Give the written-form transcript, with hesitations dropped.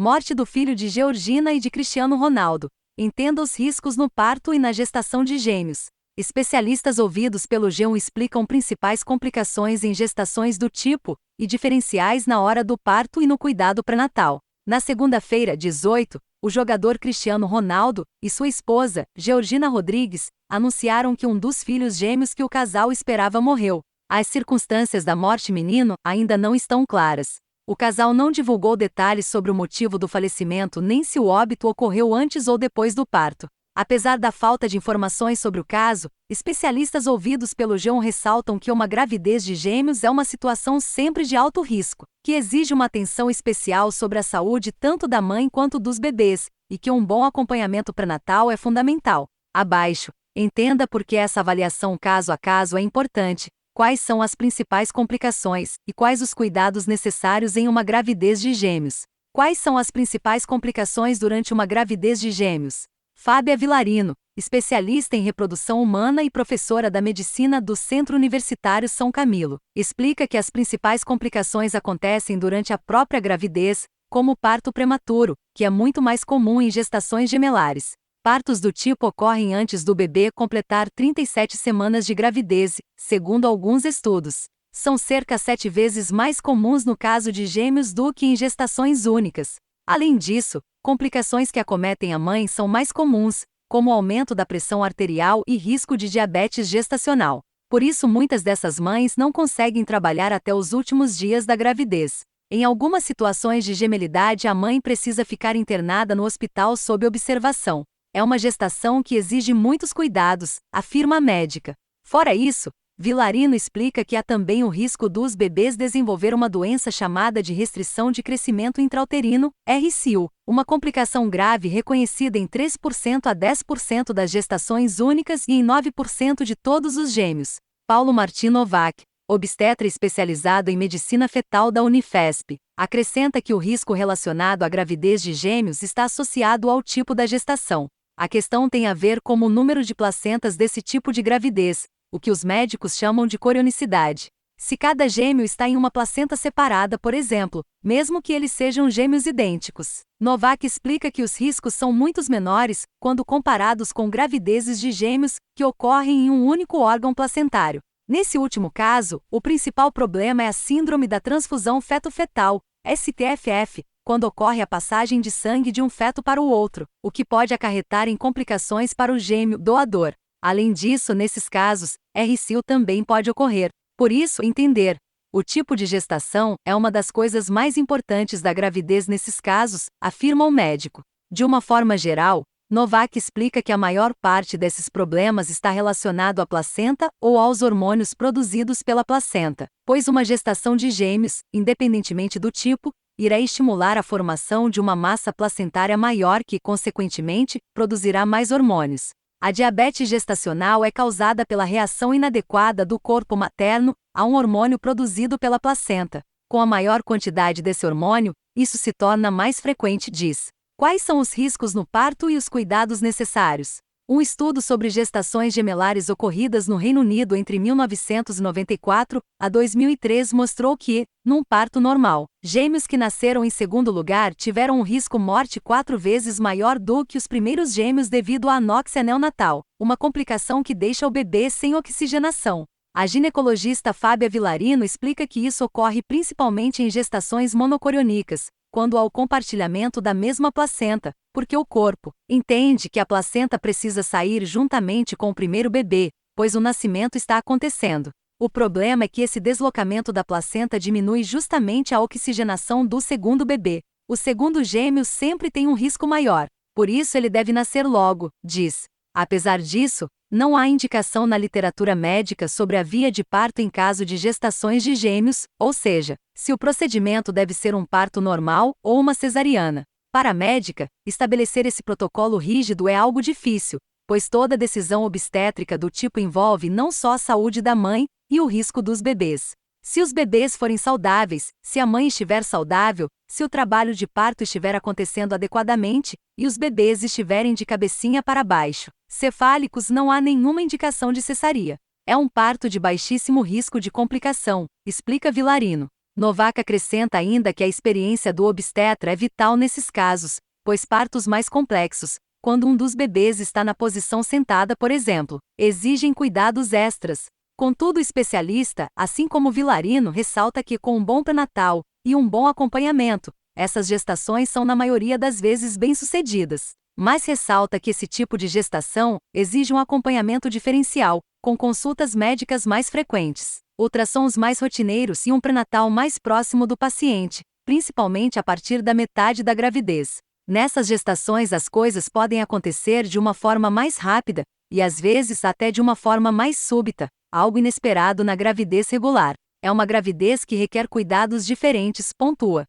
Morte do filho de Georgina e de Cristiano Ronaldo. Entenda os riscos no parto e na gestação de gêmeos. Especialistas ouvidos pelo G1 explicam principais complicações em gestações do tipo e diferenciais na hora do parto e no cuidado pré-natal. Na segunda-feira, 18, o jogador Cristiano Ronaldo e sua esposa, Georgina Rodrigues, anunciaram que um dos filhos gêmeos que o casal esperava morreu. As circunstâncias da morte menino ainda não estão claras. O casal não divulgou detalhes sobre o motivo do falecimento nem se o óbito ocorreu antes ou depois do parto. Apesar da falta de informações sobre o caso, especialistas ouvidos pelo G1 ressaltam que uma gravidez de gêmeos é uma situação sempre de alto risco, que exige uma atenção especial sobre a saúde tanto da mãe quanto dos bebês, e que um bom acompanhamento pré-natal é fundamental. Abaixo, entenda por que essa avaliação caso a caso é importante. Quais são as principais complicações e quais os cuidados necessários em uma gravidez de gêmeos? Quais são as principais complicações durante uma gravidez de gêmeos? Fábia Villarino, especialista em reprodução humana e professora da medicina do Centro Universitário São Camilo, explica que as principais complicações acontecem durante a própria gravidez, como o parto prematuro, que é muito mais comum em gestações gemelares. Partos do tipo ocorrem antes do bebê completar 37 semanas de gravidez, segundo alguns estudos. São cerca 7 vezes mais comuns no caso de gêmeos do que em gestações únicas. Além disso, complicações que acometem a mãe são mais comuns, como o aumento da pressão arterial e risco de diabetes gestacional. Por isso, muitas dessas mães não conseguem trabalhar até os últimos dias da gravidez. Em algumas situações de gemelidade, a mãe precisa ficar internada no hospital sob observação. É uma gestação que exige muitos cuidados, afirma a médica. Fora isso, Villarino explica que há também o risco dos bebês desenvolver uma doença chamada de restrição de crescimento intrauterino, RCU, uma complicação grave reconhecida em 3% a 10% das gestações únicas e em 9% de todos os gêmeos. Paulo Martin Novak, obstetra especializado em medicina fetal da Unifesp, acrescenta que o risco relacionado à gravidez de gêmeos está associado ao tipo da gestação. A questão tem a ver com o número de placentas desse tipo de gravidez, o que os médicos chamam de corionicidade. Se cada gêmeo está em uma placenta separada, por exemplo, mesmo que eles sejam gêmeos idênticos. Novak explica que os riscos são muito menores quando comparados com gravidezes de gêmeos que ocorrem em um único órgão placentário. Nesse último caso, o principal problema é a síndrome da transfusão feto-fetal, STFF, quando ocorre a passagem de sangue de um feto para o outro, o que pode acarretar em complicações para o gêmeo doador. Além disso, nesses casos, RCU também pode ocorrer. Por isso, entender o tipo de gestação é uma das coisas mais importantes da gravidez nesses casos, afirma o médico. De uma forma geral, Novak explica que a maior parte desses problemas está relacionado à placenta ou aos hormônios produzidos pela placenta, pois uma gestação de gêmeos, independentemente do tipo, irá estimular a formação de uma massa placentária maior que, consequentemente, produzirá mais hormônios. A diabetes gestacional é causada pela reação inadequada do corpo materno a um hormônio produzido pela placenta. Com a maior quantidade desse hormônio, isso se torna mais frequente, diz. Quais são os riscos no parto e os cuidados necessários? Um estudo sobre gestações gemelares ocorridas no Reino Unido entre 1994 a 2003 mostrou que, num parto normal, gêmeos que nasceram em segundo lugar tiveram um risco morte 4 vezes maior do que os primeiros gêmeos devido à anóxia neonatal, uma complicação que deixa o bebê sem oxigenação. A ginecologista Fábia Villarino explica que isso ocorre principalmente em gestações monocoriônicas, quando há o compartilhamento da mesma placenta, porque o corpo entende que a placenta precisa sair juntamente com o primeiro bebê, pois o nascimento está acontecendo. O problema é que esse deslocamento da placenta diminui justamente a oxigenação do segundo bebê. O segundo gêmeo sempre tem um risco maior, por isso ele deve nascer logo, diz. Apesar disso, não há indicação na literatura médica sobre a via de parto em caso de gestações de gêmeos, ou seja, se o procedimento deve ser um parto normal ou uma cesariana. Para a médica, estabelecer esse protocolo rígido é algo difícil, pois toda decisão obstétrica do tipo envolve não só a saúde da mãe e o risco dos bebês. Se os bebês forem saudáveis, se a mãe estiver saudável, se o trabalho de parto estiver acontecendo adequadamente, e os bebês estiverem de cabecinha para baixo, cefálicos, não há nenhuma indicação de cesárea. É um parto de baixíssimo risco de complicação, explica Villarino. Novak acrescenta ainda que a experiência do obstetra é vital nesses casos, pois partos mais complexos, quando um dos bebês está na posição sentada, por exemplo, exigem cuidados extras. Contudo, o especialista, assim como Vilarino, ressalta que com um bom pré-natal e um bom acompanhamento, essas gestações são na maioria das vezes bem-sucedidas. Mas ressalta que esse tipo de gestação exige um acompanhamento diferencial, com consultas médicas mais frequentes, ultrassons mais rotineiros e um pré-natal mais próximo do paciente, principalmente a partir da metade da gravidez. Nessas gestações as coisas podem acontecer de uma forma mais rápida, e às vezes até de uma forma mais súbita, algo inesperado na gravidez regular. É uma gravidez que requer cuidados diferentes, pontua.